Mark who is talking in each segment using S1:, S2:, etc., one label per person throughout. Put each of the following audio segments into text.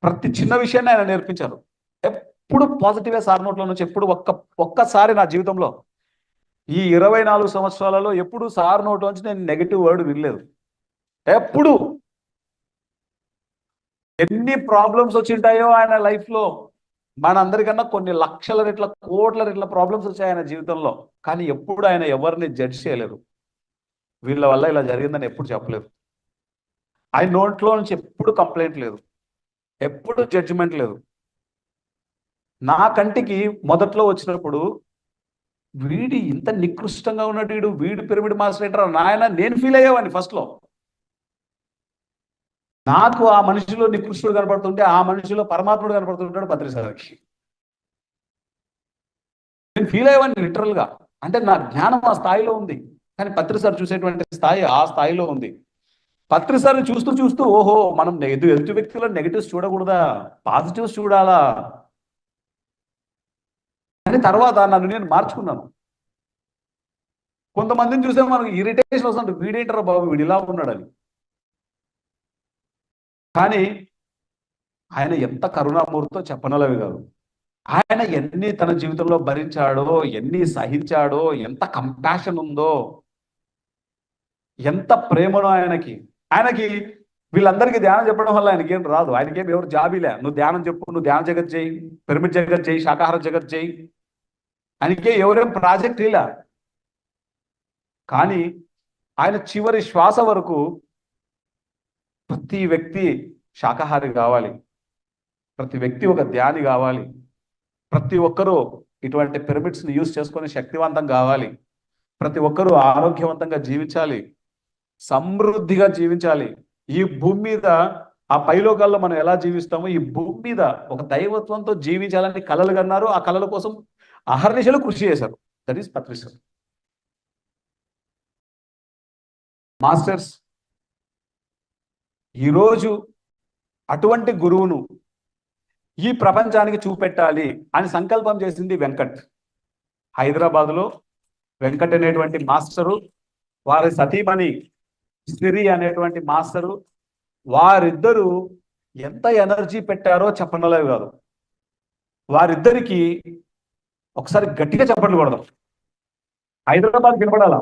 S1: ప్రతి చిన్న విషయాన్ని ఆయన నేర్పించారు. ఎప్పుడు పాజిటివే సార్ నోట్లో నుంచి. ఎప్పుడు ఒక్కసారి నా జీవితంలో ఈ 24 సంవత్సరాలలో ఎప్పుడు సార్ నోట్లో నుంచి నేను నెగిటివ్ వర్డ్ వినలేదు. ఎప్పుడు ఎన్ని ప్రాబ్లమ్స్ వచ్చింటాయో ఆయన లైఫ్లో, మనందరికన్నా కొన్ని లక్షల రెట్ల కోట్ల రెట్ల ప్రాబ్లమ్స్ వచ్చాయి ఆయన జీవితంలో. కానీ ఎప్పుడు ఆయన ఎవరిని జడ్జ్ చేయలేరు. వీళ్ళ వల్ల ఇలా జరిగిందని ఎప్పుడు చెప్పలేదు. ఆయన నోట్లో నుంచి ఎప్పుడు కంప్లైంట్ లేదు, ఎప్పుడు జడ్జిమెంట్ లేదు. నా కంటికి మొదట్లో వచ్చినప్పుడు వీడి ఇంత నికృష్టంగా ఉన్నాడు, వీడు పిరమిడ్ మాస్టర్ ఏంటారా నాయన, నేను ఫీల్ అయ్యేవాడిని ఫస్ట్లో. నాకు ఆ మనిషిలో నికృష్టుడు కనపడుతుంటే ఆ మనిషిలో పరమాత్ముడు కనపడుతుంటాడు పత్రి సార్కి. నేను ఫీల్ అయ్యేవాడిని లిటరల్గా. అంటే నా జ్ఞానం ఆ స్థాయిలో ఉంది, కానీ పత్రి సార్ చూసేటువంటి స్థాయి ఆ స్థాయిలో ఉంది. పత్రి సార్ని చూస్తూ చూస్తూ ఓహో, మనం ఎదుటి వ్యక్తుల్లో నెగిటివ్స్ చూడకూడదా, పాజిటివ్స్ చూడాలా అని తర్వాత నన్ను నేను మార్చుకున్నాను. కొంతమందిని చూస్తే మనకు ఇరిటేషన్ వస్తుంది, వీడేంటారా బాబు వీడు ఇలా ఉన్నాడని. కానీ ఆయన ఎంత కరుణామూర్తితో చెప్పనలవి కాదు. ఆయన ఎన్ని తన జీవితంలో భరించాడో, ఎన్ని సహించాడో, ఎంత కంపాషన్ ఉందో, ఎంత ప్రేమనో ఆయనకి వీళ్ళందరికీ ధ్యానం చెప్పడం వల్ల ఆయనకేం రాదు. ఆయనకేం ఎవరు జాబీలే, నువ్వు ధ్యానం చెప్పు, నువ్వు ధ్యాన జగత్ చేయి, పిరమిడ్ జగత్ చేయి, శాకాహార జగత్ చేయి, ఆయనకే ఎవరేం ప్రాజెక్ట్ ఇలా. కానీ ఆయన చివరి శ్వాస వరకు ప్రతి వ్యక్తి శాకాహారి కావాలి, ప్రతి వ్యక్తి ఒక ధ్యాని కావాలి, ప్రతి ఒక్కరూ ఇటువంటి పిరమిడ్స్ని యూజ్ చేసుకొని శక్తివంతం కావాలి, ప్రతి ఒక్కరూ ఆరోగ్యవంతంగా జీవించాలి, సమృద్ధిగా జీవించాలి. ఈ భూమి మీద ఆ పైలోకాల్లో మనం ఎలా జీవిస్తామో ఈ భూమి మీద ఒక దైవత్వంతో జీవించాలని కలలు కన్నారు. ఆ కళల కోసం అహర్నిశలు కృషి చేశారు. That is Patri sir. Masters, ఈరోజు అటువంటి గురువును ఈ ప్రపంచానికి చూపెట్టాలి అని సంకల్పం చేసింది వెంకట్. హైదరాబాద్లో వెంకట్ అనేటువంటి మాస్టరు, వారి సతీమణి సిరి అనేటువంటి మాస్టరు, వారిద్దరూ ఎంత ఎనర్జీ పెట్టారో చెప్పనలేవు కాదు. వారిద్దరికి ఒకసారి గట్టిగా చెప్పట్లు కొడదాం, హైదరాబాద్ వినపడాలా.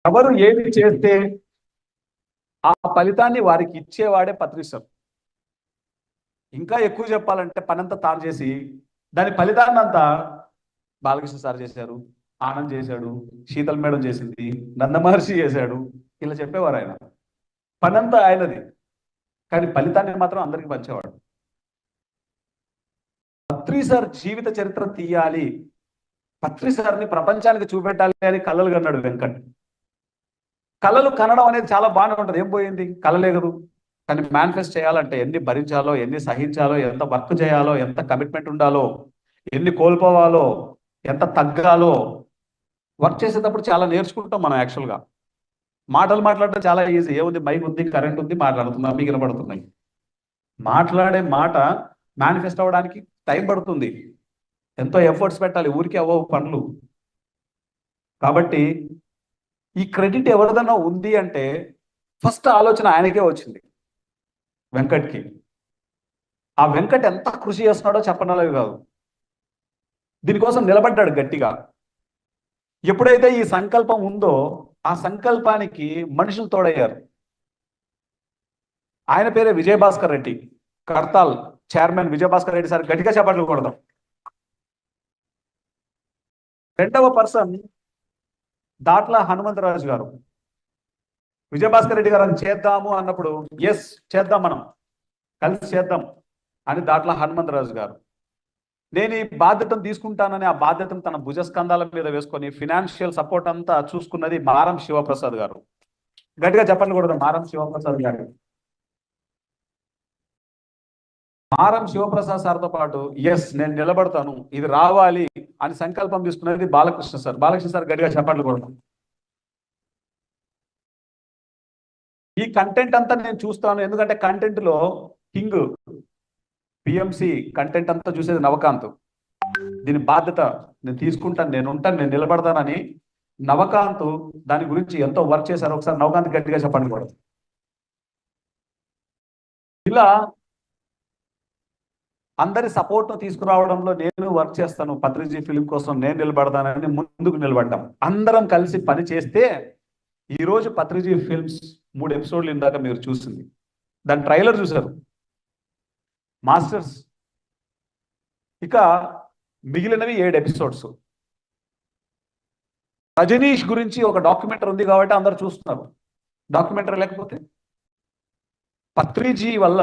S1: ఎవరు ఏమి చేస్తే ఆ ఫలితాన్ని వారికి ఇచ్చేవాడే పత్రి సార్. ఇంకా ఎక్కువ చెప్పాలంటే పనంతా తాను చేసి దాని ఫలితాన్ని అంతా బాలకృష్ణ సార్ చేశారు, ఆనంద్ చేశాడు, శీతల్ మేడం చేసింది, నందమహర్షి చేశాడు, ఇలా చెప్పేవారు. ఆయన పనంతా ఆయనది, కానీ ఫలితాన్ని మాత్రం అందరికి పంచేవాడు. పత్రి సార్ జీవిత చరిత్ర తీయాలి, పత్రి సార్ని ప్రపంచానికి చూపెట్టాలి అని కలలు కన్నాడు వెంకట్. కళలు కనడం అనేది చాలా బాగానే ఉంటుంది, ఏం పోయింది, కళలే కదూ. కానీ మేనిఫెస్ట్ చేయాలంటే ఎన్ని భరించాలో, ఎన్ని సహించాలో, ఎంత వర్క్ చేయాలో, ఎంత కమిట్మెంట్ ఉండాలో, ఎన్ని కోల్పోవాలో, ఎంత తగ్గాలో. వర్క్ చేసేటప్పుడు చాలా నేర్చుకుంటాం మనం. యాక్చువల్గా మాటలు మాట్లాడటం చాలా ఈజీ, ఏముంది, మైక్ ఉంది, కరెంట్ ఉంది, మాట్లాడుతున్నాం, మీకు వినపడుతున్నాయి. మాట్లాడే మాట మేనిఫెస్ట్ అవ్వడానికి టైం పడుతుంది, ఎంతో ఎఫర్ట్స్ పెట్టాలి, ఊరికి అవ్వవు పనులు. కాబట్టి ఈ క్రెడిట్ ఎవరిదన్నా ఉంది అంటే ఫస్ట్ ఆలోచన ఆయనకే వచ్చింది, వెంకట్కి. ఆ వెంకట్ ఎంత కృషి చేస్తున్నాడో చెప్పనలేవి కాదు. దీనికోసం నిలబడ్డాడు గట్టిగా. ఎప్పుడైతే ఈ సంకల్పం ఉందో ఆ సంకల్పానికి మనుషులు తోడయ్యారు. ఆయన పేరే విజయభాస్కర్ రెడ్డి, కర్తాల్ చైర్మన్ విజయభాస్కర్ రెడ్డి సార్, గట్టిగా చెప్పట్లు కొడదాం. రెండవ పర్సన్ దాట్ల హనుమంతరాజు గారు. విజయభాస్కర్ రెడ్డి గారు అది చేద్దాము అన్నప్పుడు ఎస్ చేద్దాం, మనం కలిసి చేద్దాం అని దాట్ల హనుమంతరాజు గారు. నేను ఈ బాధ్యతను తీసుకుంటానని ఆ బాధ్యతను తన భుజస్కంధాల మీద వేసుకొని ఫినాన్షియల్ సపోర్ట్ అంతా చూసుకున్నది మారం శివప్రసాద్ గారు. గట్టిగా చెప్పండి కూడా మారం శివప్రసాద్ గారు. మారం శివప్రసాద్ సార్తో పాటు ఎస్ నేను నిలబడతాను, ఇది రావాలి అని సంకల్పం తీసుకున్నది బాలకృష్ణ సార్. బాలకృష్ణ సార్ గట్టిగా చెప్పండి కూడా. ఈ కంటెంట్ అంతా నేను చూస్తాను, ఎందుకంటే కంటెంట్ లో కింగ్ పిఎంసి కంటెంట్ అంతా చూసేది నవకాంత్. దీని బాధ్యత నేను తీసుకుంటాను, నేను ఉంటాను, నేను నిలబడతానని నవకాంత్ దాని గురించి ఎంతో వర్క్ చేశారు. ఒకసారి నవకాంత్ గట్టిగా చెప్పండి కూడా. ఇలా అందరి సపోర్ట్ను తీసుకురావడంలో నేను వర్క్ చేస్తాను, పత్రిజీ ఫిలిం కోసం నేను నిలబడతానని ముందుకు నిలబడ్డాం. అందరం కలిసి పని చేస్తే ఈరోజు పత్రిజీ ఫిల్మ్స్ 3 ఎపిసోడ్లు ఇందాక మీరు చూసింది, దాని ట్రైలర్ చూశారు మాస్టర్స్. ఇక మిగిలినవి 7 ఎపిసోడ్స్. రజనీష్ గురించి ఒక డాక్యుమెంటరీ ఉంది కాబట్టి అందరు చూస్తున్నారు. డాక్యుమెంటరీ లేకపోతే పత్రిజీ వల్ల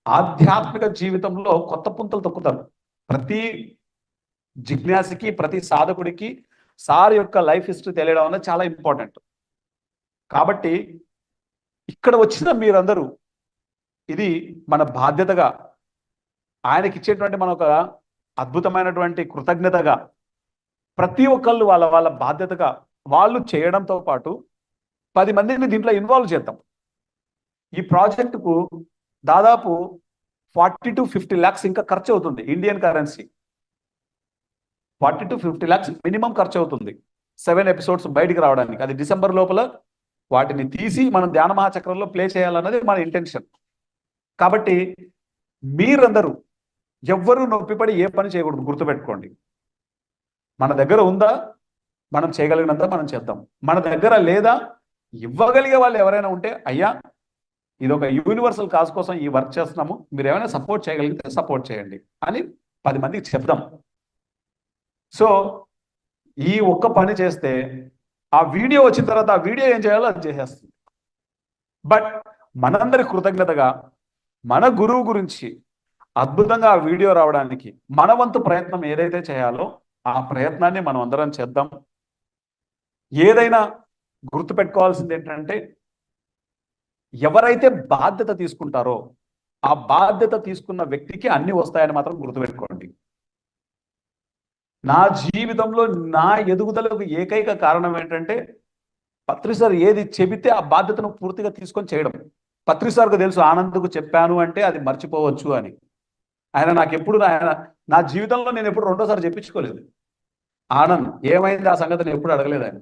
S1: ఆధ్యాత్మిక జీవితంలో కొత్త పుంతలు తొక్కుతారు. ప్రతి జిజ్ఞాసికి, ప్రతి సాధకుడికి సార్ యొక్క లైఫ్ హిస్టరీ తెలియడం అనేది చాలా ఇంపార్టెంట్. కాబట్టి ఇక్కడ వచ్చిన మీరందరూ ఇది మన బాధ్యతగా, ఆయనకి ఇచ్చేటువంటి మన ఒక అద్భుతమైనటువంటి కృతజ్ఞతగా ప్రతి ఒక్కళ్ళు వాళ్ళ వాళ్ళ బాధ్యతగా వాళ్ళు చేయడంతో పాటు 10 మందిని దీంట్లో ఇన్వాల్వ్ చేద్దాం. ఈ ప్రాజెక్టుకు దాదాపు 40 to 50 lakhs ఇంకా ఖర్చు అవుతుంది. Indian currency 40 to 50 lakhs minimum ఖర్చు అవుతుంది 7 ఎపిసోడ్స్ బయటికి రావడానికి. అది డిసెంబర్ లోపల వాటిని తీసి మనం ధ్యాన మహాచక్రంలో ప్లే చేయాలన్నది మన ఇంటెన్షన్. కాబట్టి మీరందరూ ఎవ్వరూ నొప్పిపడి ఏ పని చేయకూడదు, గుర్తుపెట్టుకోండి. మన దగ్గర ఉందా, మనం చేయగలిగినంత మనం చేద్దాం. మన దగ్గర లేదా, ఇవ్వగలిగే వాళ్ళు ఎవరైనా ఉంటే, అయ్యా ఇది ఒక యూనివర్సల్ కాజ్ కోసం ఈ వర్క్ చేస్తున్నాము, మీరు ఏమైనా సపోర్ట్ చేయగలిగితే సపోర్ట్ చేయండి అని 10 మందికి చెప్దాం. సో ఈ ఒక్క పని చేస్తే ఆ వీడియో వచ్చిన తర్వాత ఆ వీడియో ఏం చేయాలో అది చేసేస్తుంది. బట్ మనందరి కృతజ్ఞతగా మన గురువు గురించి అద్భుతంగా ఆ వీడియో రావడానికి మన వంతు ప్రయత్నం ఏదైతే చేయాలో ఆ ప్రయత్నాన్ని మనం అందరం చేద్దాం. ఏదైనా గుర్తుపెట్టుకోవాల్సింది ఏంటంటే, ఎవరైతే బాధ్యత తీసుకుంటారో ఆ బాధ్యత తీసుకున్న వ్యక్తికి అన్ని వస్తాయని మాత్రం గుర్తుపెట్టుకోండి. నా జీవితంలో నా ఎదుగుదలకు ఏకైక కారణం ఏంటంటే, పత్రి సార్ ఏది చెబితే ఆ బాధ్యతను పూర్తిగా తీసుకొని చేయడం. పత్రి సార్కు తెలుసు ఆనంద్కు చెప్పాను అంటే అది మర్చిపోవచ్చు అని. ఆయన నాకు ఎప్పుడు నా జీవితంలో నేను ఎప్పుడు రెండోసారి చెప్పించుకోలేదు. ఆనంద్ ఏమైంది ఆ సంగతిని ఎప్పుడు అడగలేదు ఆయన.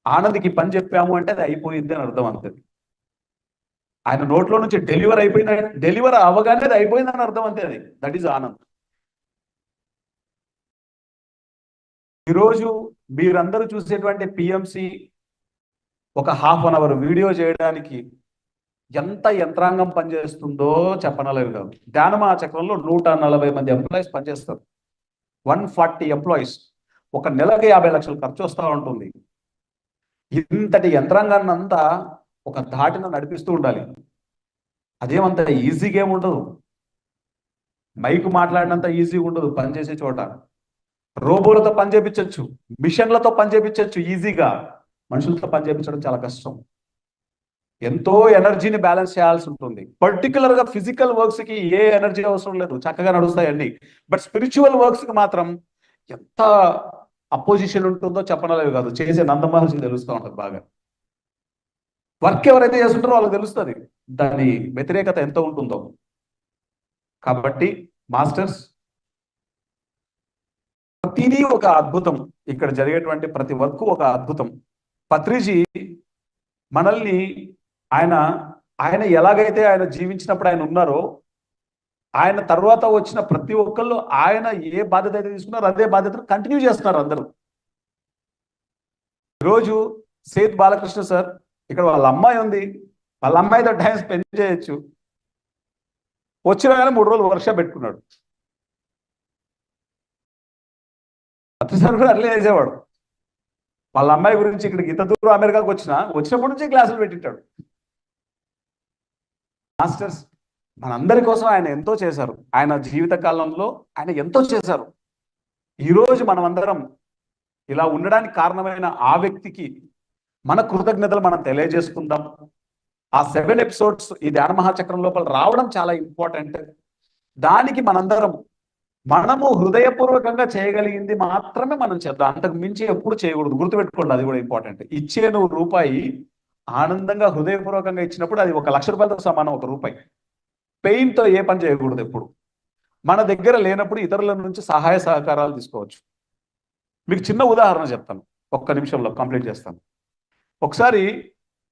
S1: ఆనంద్కి పని చెప్పాము అంటే అది అయిపోయింది అని అర్థం అంతే. ఆయన నోట్లో నుంచి డెలివర్ అవ్వగానే అది అయిపోయిందని అర్థం అంతే. అది దట్ ఈజ్ ఆనంద్. ఈరోజు మీరందరూ చూసేటువంటి పిఎంసి ఒక ½ hour వీడియో చేయడానికి ఎంత యంత్రాంగం పనిచేస్తుందో చెప్పనలేదు కాదు. ధ్యాన మహాచక్రంలో 140 మంది ఎంప్లాయీస్ పనిచేస్తారు. 140 ఎంప్లాయీస్. ఒక నెలకి 50 లక్షలు ఖర్చు వస్తూ ఉంటుంది. ఇంతటి యంత్రాంగాన్ని అంతా ఒక ధాటిన నడిపిస్తూ ఉండాలి. అదేమంత ఈజీగా ఏముండదు. మైకు మాట్లాడినంత ఈజీగా ఉండదు పనిచేసే చోట. రోబోలతో పని చేయించవచ్చు, మిషన్లతో పని చేయించవచ్చు ఈజీగా. మనుషులతో పని చేయించడం చాలా కష్టం. ఎంతో ఎనర్జీని బ్యాలెన్స్ చేయాల్సి ఉంటుంది. పర్టికులర్గా ఫిజికల్ వర్క్స్కి ఏ ఎనర్జీ అవసరం లేదు, చక్కగా నడుస్తాయండి. బట్ స్పిరిచువల్ వర్క్స్కి మాత్రం ఎంత అపోజిషన్ ఉంటుందో చెప్పనలేదు కాదు. చేసే నందమహర్షి తెలుస్తూ ఉంటుంది బాగా. వర్క్ ఎవరైతే చేస్తుంటారో వాళ్ళకి తెలుస్తుంది దాని వ్యతిరేకత ఎంత ఉంటుందో. కాబట్టి మాస్టర్స్, ప్రతిదీ ఒక అద్భుతం. ఇక్కడ జరిగేటువంటి ప్రతి వర్క్ ఒక అద్భుతం. పత్రిజీ మనల్ని ఆయన ఎలాగైతే ఆయన జీవించినప్పుడు ఆయన ఉన్నారో, ఆయన తర్వాత వచ్చిన ప్రతి ఒక్కళ్ళు ఆయన ఏ బాధ్యత అయితే తీసుకున్నారో అదే బాధ్యతను కంటిన్యూ చేస్తున్నారు అందరూ. ఈరోజు సేత్ బాలకృష్ణ సార్ ఇక్కడ వాళ్ళ అమ్మాయి ఉంది, వాళ్ళ అమ్మాయితో టైం స్పెండ్ చేయొచ్చు. వచ్చినా కానీ 3 రోజులు వర్క్షాప్ పెట్టుకున్నాడు. పత్రి సార్ కూడా అట్లే చేసేవాడు. వాళ్ళ అమ్మాయి గురించి ఇక్కడికి ఇంత దూరం అమెరికాకు వచ్చినప్పటి నుంచి క్లాసులు పెట్టింటాడు. మాస్టర్స్, మనందరి కోసం ఆయన ఎంతో చేశారు. ఆయన జీవిత కాలంలో ఆయన ఎంతో చేశారు. ఈరోజు మనమందరం ఇలా ఉండడానికి కారణమైన ఆ వ్యక్తికి మన కృతజ్ఞతలు మనం తెలియజేసుకుందాం. ఆ 7 ఎపిసోడ్స్ ఈ ధ్యాన మహాచక్రం లోపల రావడం చాలా ఇంపార్టెంట్. దానికి మనము హృదయపూర్వకంగా చేయగలిగింది మాత్రమే మనం చేద్దాం. అంతకు మించి ఎప్పుడు చేయకూడదు. గుర్తుపెట్టుకోండి, అది కూడా ఇంపార్టెంట్. ఇచ్చే నువ్వు రూపాయి ఆనందంగా హృదయపూర్వకంగా ఇచ్చినప్పుడు అది 1 లక్ష రూపాయలతో సమానం. 1 రూపాయి పెయిన్తో ఏ పని చేయకూడదు. ఎప్పుడు మన దగ్గర లేనప్పుడు ఇతరుల నుంచి సహాయ సహకారాలు తీసుకోవచ్చు. మీకు చిన్న ఉదాహరణ చెప్తాను, 1 నిమిషంలో కంప్లీట్ చేస్తాను. ఒకసారి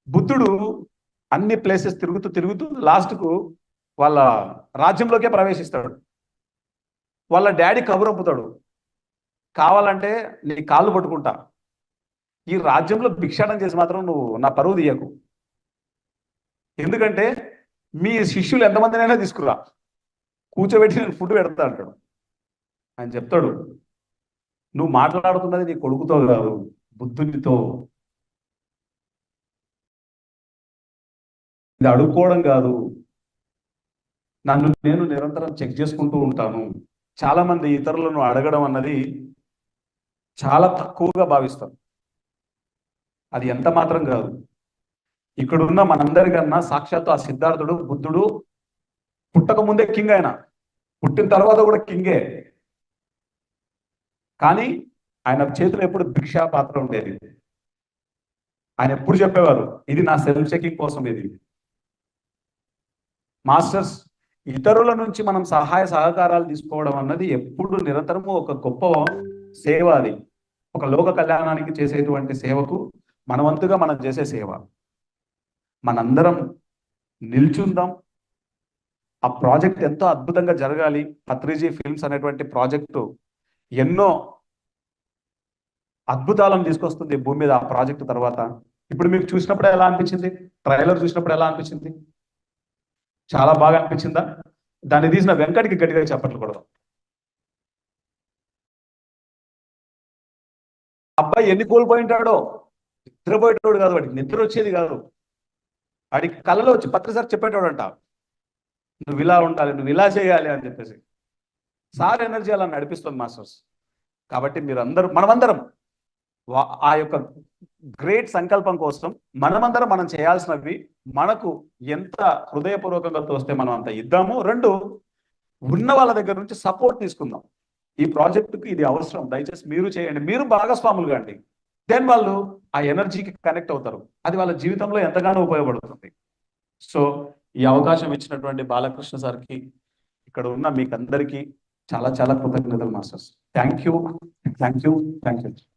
S1: బుద్ధుడు అన్ని ప్లేసెస్ తిరుగుతూ లాస్ట్కు వాళ్ళ రాజ్యంలోకే ప్రవేశిస్తాడు. వాళ్ళ డాడీ కబురంపుతాడు, కావాలంటే నీ కాళ్ళు పట్టుకుంటా, ఈ రాజ్యంలో భిక్షాటన చేసి మాత్రం నువ్వు నా పరువు తీయకు, ఎందుకంటే మీ శిష్యులు ఎంతమందినైనా తీసుకురా, కూర్చోబెట్టి నేను ఫుడ్ పెడతా అంటాడు. ఆయన చెప్తాడు, నువ్వు మాట్లాడుతున్నది నీ కొడుకుతో కాదు, బుద్ధునితో. ఇది అడుక్కోవడం కాదు, నన్ను నేను నిరంతరం చెక్ చేసుకుంటూ ఉంటాను. చాలా మంది ఇతరులను అడగడం అన్నది చాలా తక్కువగా భావిస్తారు. అది ఎంత మాత్రం కాదు. ఇక్కడున్న మనందరికన్నా సాక్షాత్తు ఆ సిద్ధార్థుడు, బుద్ధుడు పుట్టక ముందే కింగ్, ఆయన పుట్టిన తర్వాత కూడా కింగే. కానీ ఆయన చేతిలో ఎప్పుడు భిక్షా పాత్ర ఉండేది. ఆయన ఎప్పుడు చెప్పేవారు, ఇది నా సెల్ఫ్ చెకింగ్ కోసం. ఇది మాస్టర్స్, ఇతరుల నుంచి మనం సహాయ సహకారాలు తీసుకోవడం అన్నది ఎప్పుడు నిరంతరము ఒక గొప్ప సేవ. అది ఒక లోక కళ్యాణానికి చేసేటువంటి సేవకు మనవంతుగా మనం చేసే సేవ. మనందరం నిల్చుందాం, ఆ ప్రాజెక్ట్ ఎంతో అద్భుతంగా జరగాలి. పత్రిజీ ఫిల్మ్స్ అనేటువంటి ప్రాజెక్టు ఎన్నో అద్భుతాలను తీసుకొస్తుంది భూమి మీద. ఆ ప్రాజెక్టు తర్వాత ఇప్పుడు మీకు చూసినప్పుడు ఎలా అనిపించింది? ట్రైలర్ చూసినప్పుడు ఎలా అనిపించింది? చాలా బాగా అనిపించిందా? దాన్ని తీసిన వెంకట్కి గట్టిగా చెప్పట్లు కూడా. అబ్బాయి ఎన్ని కోల్పోయింటాడో, నిద్రపోయేటోడు కాదు, వాడికి నిద్ర వచ్చేది కాదు. వాడికి కళ్ళలో వచ్చి పత్రిసారి చెప్పేటోడంట, నువ్వు ఇలా ఉండాలి, నువ్వు ఇలా చేయాలి అని చెప్పేసి. సార్ ఎనర్జీ అలా నడిపిస్తుంది మాస్టర్స్. కాబట్టి మీరందరూ, మనమందరం ఆ యొక్క గ్రేట్ సంకల్పం కోసం మనమందరం మనం చేయాల్సినవి, మనకు ఎంత హృదయపూర్వకంగా తోస్తే మనం అంత ఇద్దాము. రెండు, ఉన్న వాళ్ళ దగ్గర నుంచి సపోర్ట్ తీసుకుందాం. ఈ ప్రాజెక్టుకి ఇది అవసరం, దయచేసి మీరు చేయండి, మీరు భాగస్వాములుగా అండి. దెన్ వాళ్ళు ఆ ఎనర్జీకి కనెక్ట్ అవుతారు, అది వాళ్ళ జీవితంలో ఎంతగానో ఉపయోగపడుతుంది. సో ఈ అవకాశం ఇచ్చినటువంటి బాలకృష్ణ సార్కి, ఇక్కడ ఉన్న మీకు అందరికీ చాలా చాలా కృతజ్ఞతలు masters. Thank you, thank you, thank you.